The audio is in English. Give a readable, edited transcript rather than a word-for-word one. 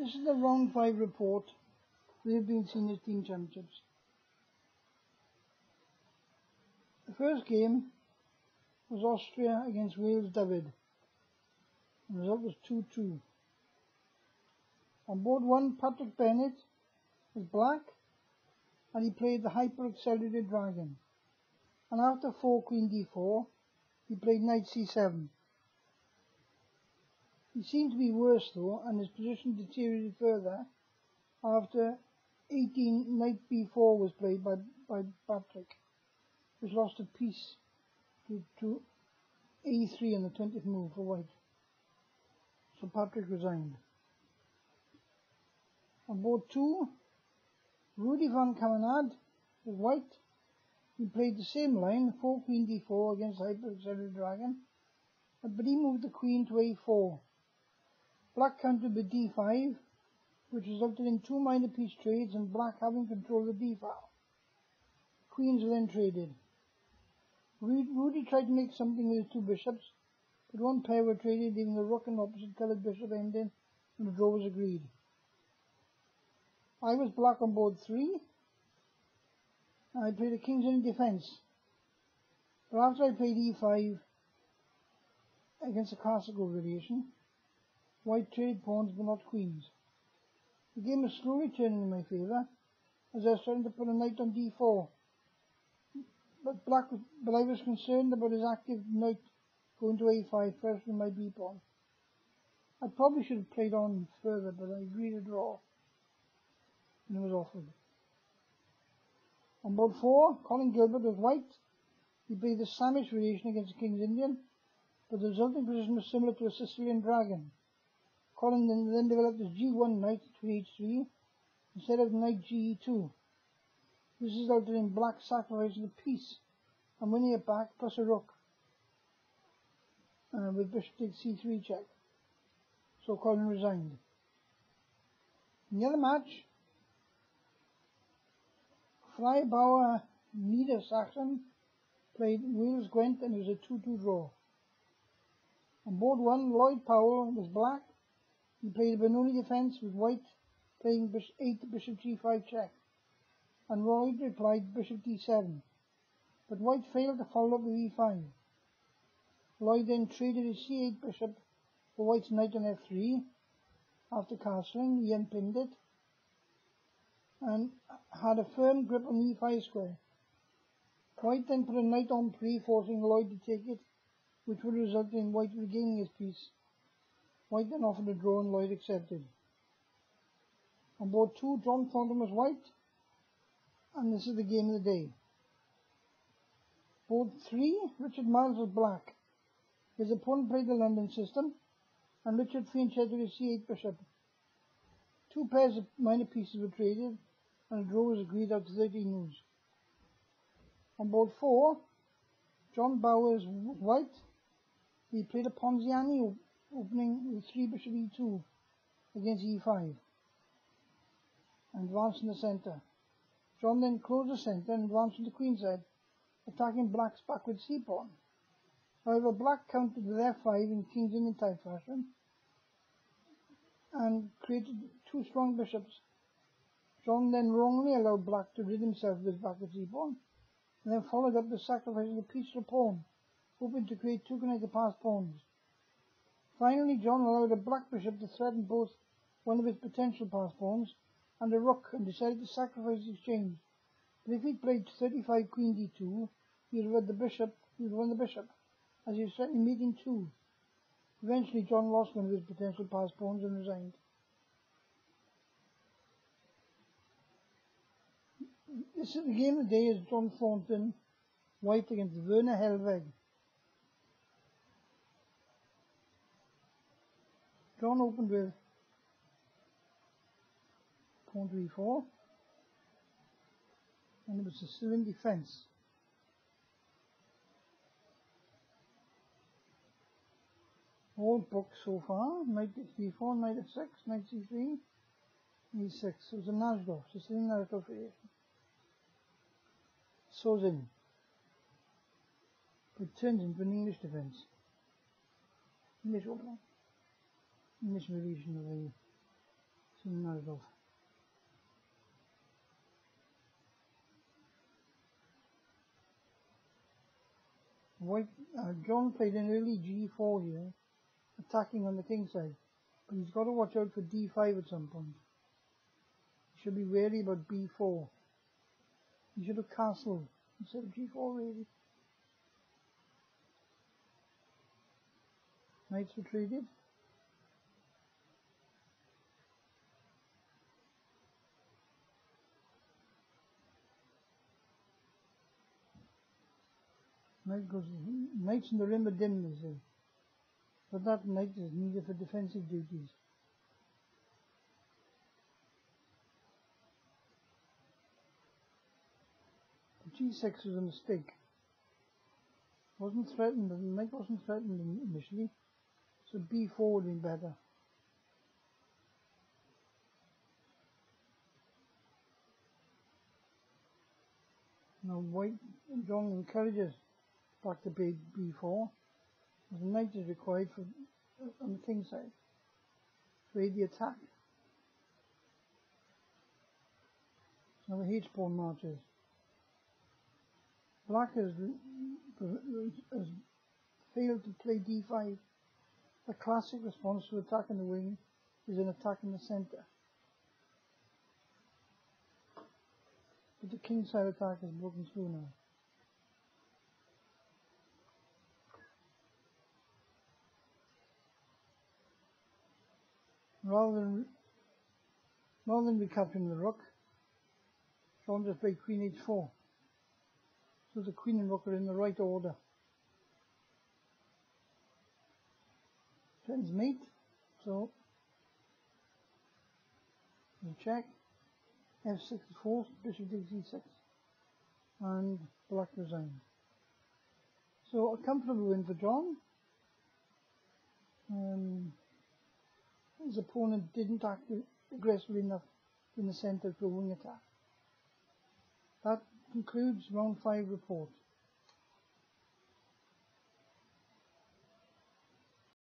This is the round 5 report for the European Senior Team Championships. The first game was Austria against Wales David. The result was 2-2. On board 1, Patrick Bennett was black and he played the hyper-accelerated dragon. And after 4 Queen D4, he played Knight C7. He seemed to be worse though, and his position deteriorated further after 18 Knight B4 was played by Patrick, which lost a piece to A3 on the 20th move for white. So Patrick resigned. On board 2, Rudy van Kamerad was white. He played the same line, 4 Queen D4 against hyper-accelerated dragon, but he moved the Queen to A4. Black countered with D5, which resulted in 2 minor piece trades and black having control of the D file. Queens were then traded. Rudy tried to make something with his 2 bishops, but one pair were traded, leaving the rook and opposite coloured bishop ending, and the draw was agreed. I was black on board 3. I played a king's in defence. But after I played E5 against a classical variation, white traded pawns but not queens. The game was slowly turning in my favour as I was starting to put a knight on D4. But I was concerned about his active knight going to A5, pressuring my B pawn. I probably should have played on further, but I agreed to draw, and it was offered. On board 4, Colin Gilbert was white. He played the Samish variation against the King's Indian, but the resulting position was similar to a Sicilian dragon. Colin then developed his G1 knight to H3 instead of knight Ge2. This resulted in black sacrificing the piece and winning it back plus a rook with bishop takes C3 check. So Colin resigned. In the other match, Freibauer Niedersachsen played Wales Gwent and it was a 2-2 draw. On board 1, Lloyd Powell was black. He played a Benoni defence with white playing 8 bishop G5 check, and Lloyd replied bishop D7, but white failed to follow up with E5. Lloyd then traded his C8 bishop for white's knight on F3. After castling, he unpinned it and had a firm grip on the E5 square. White then put a knight on pre, forcing Lloyd to take it, which would result in white regaining his piece. White then offered a draw and Lloyd accepted. On board 2, John Thornton was white, and this is the game of the day. Board 3, Richard Miles was black. His opponent played the London system, and Richard Fianchetto his C8 bishop. 2 pairs of minor pieces were traded, and a draw was agreed after 13 moves. On board 4, John Bowers was white. He played a Ponziani opening with 3 bishop E2 against E5 and advanced in the centre. John then closed the centre and advanced from the queenside, attacking black's backward C pawn. However, black countered with F5 in King's Indian type fashion and created 2 strong bishops. John then wrongly allowed black to rid himself of his backward C pawn, and then followed up with sacrificing a piece to a pawn, hoping to create 2 connected passed pawns. Finally, John allowed a black bishop to threaten both one of his potential passed pawns and a rook, and decided to sacrifice the exchange. But if he'd played 35 Queen D2, he would have won the bishop, as he was threatening mating 2. Eventually, John lost one of his potential passed pawns and resigned. This is the game of the day is John Thornton, white against Werner Helweg. John opened with pawn to E4, and it was a Sicilian defence. All books so far, knight D4, knight F6, knight C3, E6. It was a Najdorf, Sicilian Najdorf variation. So's in. It turns into an English defence. English opening. English variation of the clean that off. John played an early G4 here, attacking on the king side, but he's got to watch out for D5 at some point. He should be wary about B4. He should have castled instead of G4 really. Knights retreated. Knights in the rim are dim, they say. But that knight is needed for defensive duties. The G6 was a mistake. Wasn't threatened, the knight wasn't threatened initially, so B4 would have been better. Now John encourages back to B4, as the knight is required for on the king side to aid the attack. Now the H-pawn marches. Black has failed to play D5. The classic response to attack in the wing is an attack in the centre. But the king side attack is broken through now. Rather than recapturing the rook, John just played Queen H4. So the queen and rook are in the right order. Threatens mate, so check. F6 is forced, bishop takes E6, and black resigned. So a comfortable win for John. His opponent didn't act aggressively enough in the centre for a wing attack. That concludes round 5 report.